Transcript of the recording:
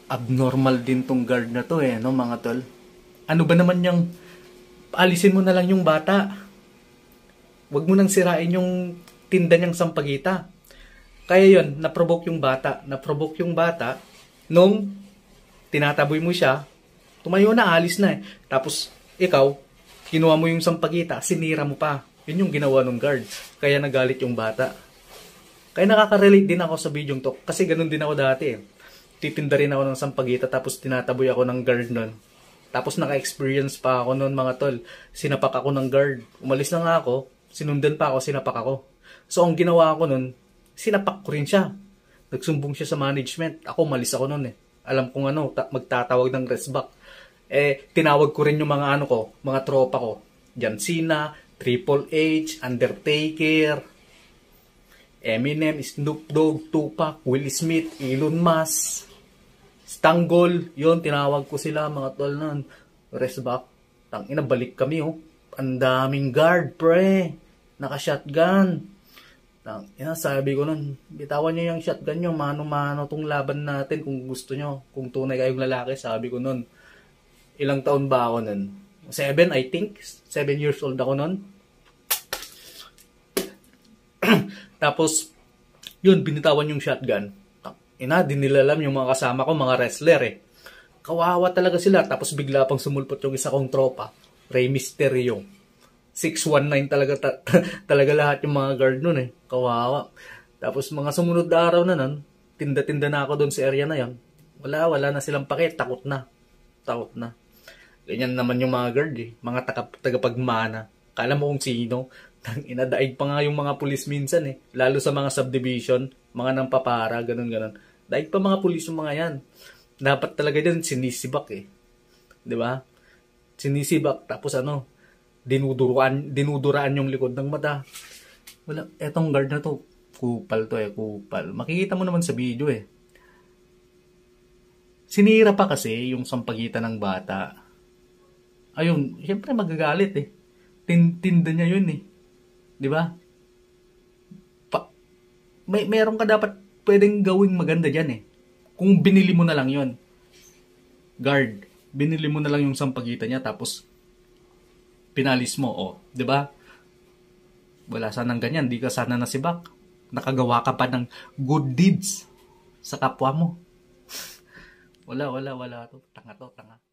Abnormal din tong guard na to no mga tol. Ano ba naman yung alisin mo na lang yung bata. Huwag mo nang sirain yung tinda niyang sampagita. Kaya yon, na-provoke yung bata. Na-provoke yung bata nung tinataboy mo siya, tumayo na, alis na Tapos ikaw, kinuha mo yung sampagita, sinira mo pa. Yun yung ginawa ng guard. Kaya nagalit yung bata. Kaya nakaka-relate din ako sa video to. Kasi ganun din ako dati Titinda rin ako ng sampagita tapos tinataboy ako ng guard nun. Tapos naka-experience pa ako nun mga tol. Sinapak ako ng guard. Umalis na nga ako, sinundan pa ako, sinapak ako. So ang ginawa ko nun, sinapak ko rin siya. Nagsumbong siya sa management. Ako, malis ako nun Alam kong magtatawag ng resback. Tinawag ko rin yung mga mga tropa ko. John Cena, Triple H, Undertaker, Eminem, Snoop Dogg, Tupac, Will Smith, Elon Musk, Stanggol, yun, tinawag ko sila mga tol nun. Resback. Tangina, balik kami Ang daming guard, pre. Naka-shotgun. Tangina, sabi ko nun, bitawan nyo yung shotgun nyo, mano-mano tong laban natin kung gusto nyo. Kung tunay kayong lalaki, sabi ko nun. Ilang taon ba ako nun? 7, I think. 7 years old ako nun. Tapos, yun, binitawan yung shotgun. Dinilalam yung mga kasama ko, mga wrestler Kawawa talaga sila. Tapos bigla pang sumulpot yung isa kong tropa, Rey Mysterio. 619 talaga talaga lahat yung mga guard nun Kawawa. Tapos mga sumunod na araw na nun, tinda-tinda na ako doon sa area na yon. Wala na silang pake, takot na. Ganyan naman yung mga guard mga tagapagmana. Kala mo kung sino. Inadaig pa nga yung mga pulis minsan Lalo sa mga subdivision, mga nampapara, ganun. Daig pa mga pulis yung mga yan. Dapat talaga dyan sinisibak Di ba? Sinisibak, tapos dinuduraan yung likod ng mata. Wala, etong guard na to, kupal to kupal. Makikita mo naman sa video Sinira pa kasi yung sampagita ng bata. Ayun, syempre magagalit Tinda niya yun Di ba? Meron ka dapat pwedeng gawing maganda dyan Kung binili mo na lang yon. Guard, binili mo na lang yung sampagita niya tapos pinalis mo, di ba? Wala sanang ganyan, di ka sana nasibak. Nakagawa ka pa ng good deeds sa kapwa mo. Wala to. Tanga.